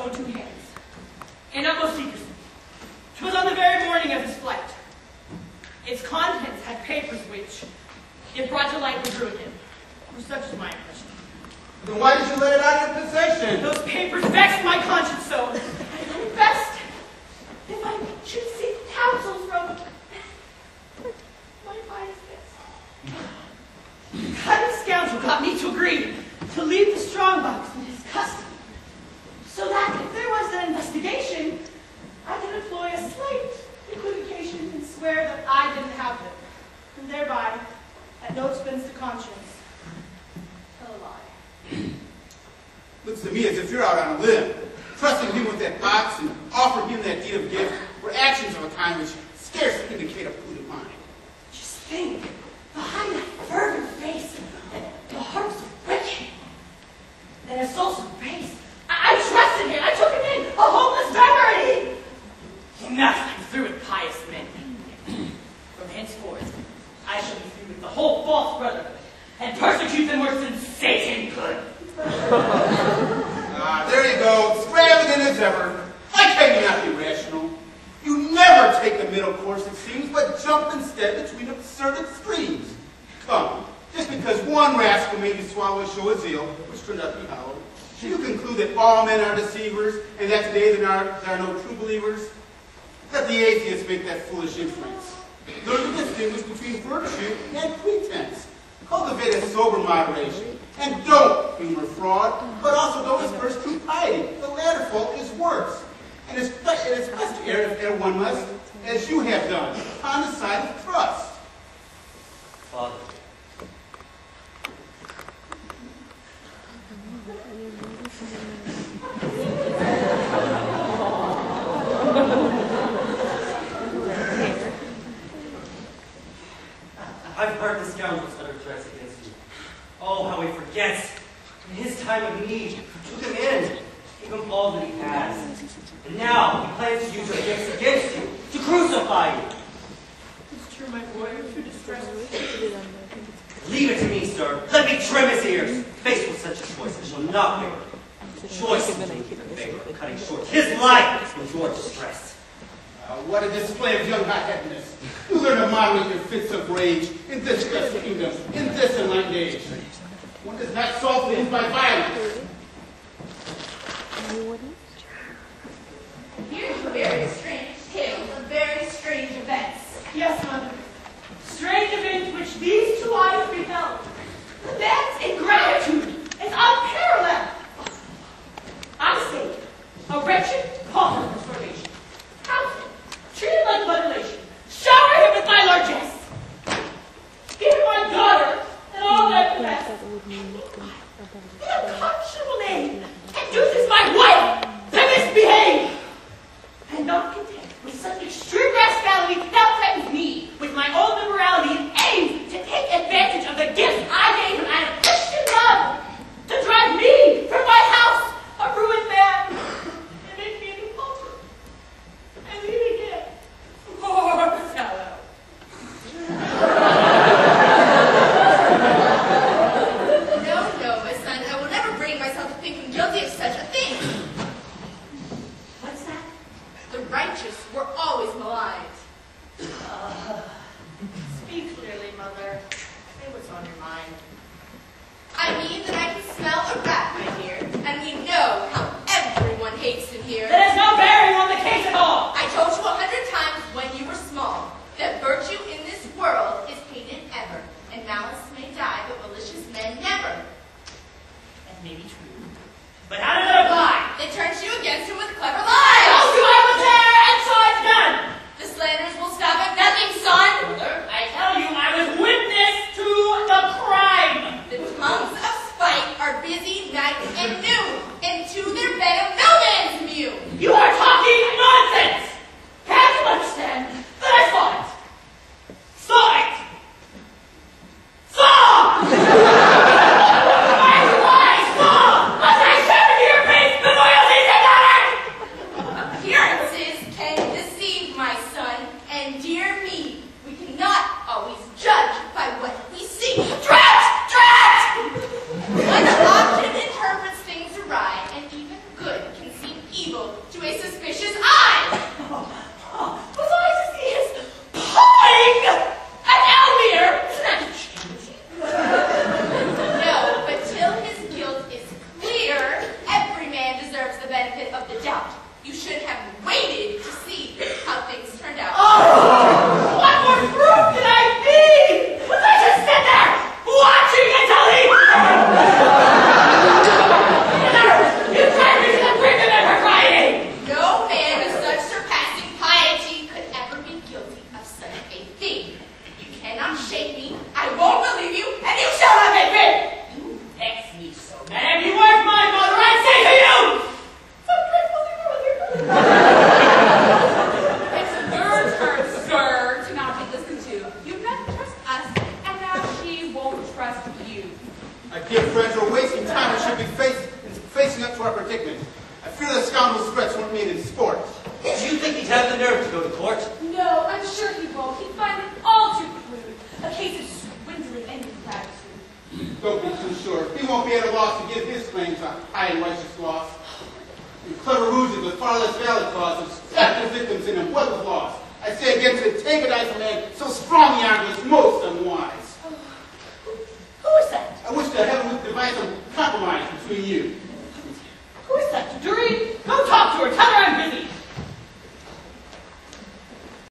own two hands. In utmost secrecy. 'Twas on the very morning of his flight. Its contents had papers which, if brought to light, would ruin him. Such is my impression. Then why did you let it out of your possession? Those papers vexed my conscience so. Best if I should seek counsel from my finest guest. The cunning scoundrel got me to agree to leave the strongbox in his custody, so that if there was an investigation, I could employ a slight equivocation and swear that I didn't have them, and thereby, at no expense to conscience, tell a lie. Looks to me as if you're out on a limb. Trusting him with that box and offering him that deed of gift were actions of a kind which scarcely indicate a polluted mind. Just think, behind that fervent face, the heart so wicked, and his soul so base. I trusted him, I took him in, a homeless beggar, and he nothing through with pious men. From henceforth, I shall be through with the whole false brotherhood, and persecute them worse than Satan could. There you go, extravagant as ever. Why can you not be rational? You never take the middle course, it seems, but jump instead between absurd extremes. Come, just because one rascal made you swallow a show of zeal, which turned out to be hollow, should you conclude that all men are deceivers, and that today there are no true believers? Let the atheists make that foolish inference. Learn to distinguish between virtue and pretense. Cultivate a sober moderation. And don't humor fraud, but also don't asperse true piety. The latter fault is worse. And it's best to err if err one must, as you have done, upon the side of trust. Father. I've heard the scoundrels utter threats against you. Oh, how he forgets. In his time of need, you took him in, gave him all that he has. And now he plans to use your gifts against you, to crucify you. It's true, my boy, you're too distressed. Leave it to me, sir. Let me trim his ears. Faced with such a choice, I shall not bear it. Choice is in favor of cutting short his life with your distress. What a display of young hot-headedness. You learn to moderate your fits of rage in this just kingdom, in this enlightened age. One does not solve things by violence. Here's a very strange tale of very strange events. Yes, Mother. Strange events which these two eyes beheld. The man's ingratitude is unparalleled. I say, a wretched, pauper starvation. House him, treat him like mutilation. Shower him with my largesse. Give him my daughter and all that I possess. In a conscionable name, induces my wife benefit of the doubt. You should have waited to see how things turned out. Oh! What more proof did I need? Was I just sit there watching until he... You tried me to the brink of ever crying! No man of such surpassing piety could ever be guilty of such a thing. You cannot shake me, I won't believe you, and you shall not make me! You vex me so bad. If you weren't my mother, I'd say to you! So dreadfully It's your turn, sir, to not be listened to. You meant to trust us, and now she won't trust you. My dear friends, we're wasting time and should be facing up to our predicament. I fear the scoundrel's threats weren't made in sport. Do you think he'd have the nerve to go to court? No, I'm sure he won't. He'd find it all too crude. A case of swindling and ingratitude. Don't be too sure. He won't be at a loss to give his claims a high and righteous loss. Your clever ruses with far less valid causes stacked the victims in him. What was lost? I say again to antagonize a man so strongly armed is most unwise. Who is that? I wish that heaven would devise some compromise between you.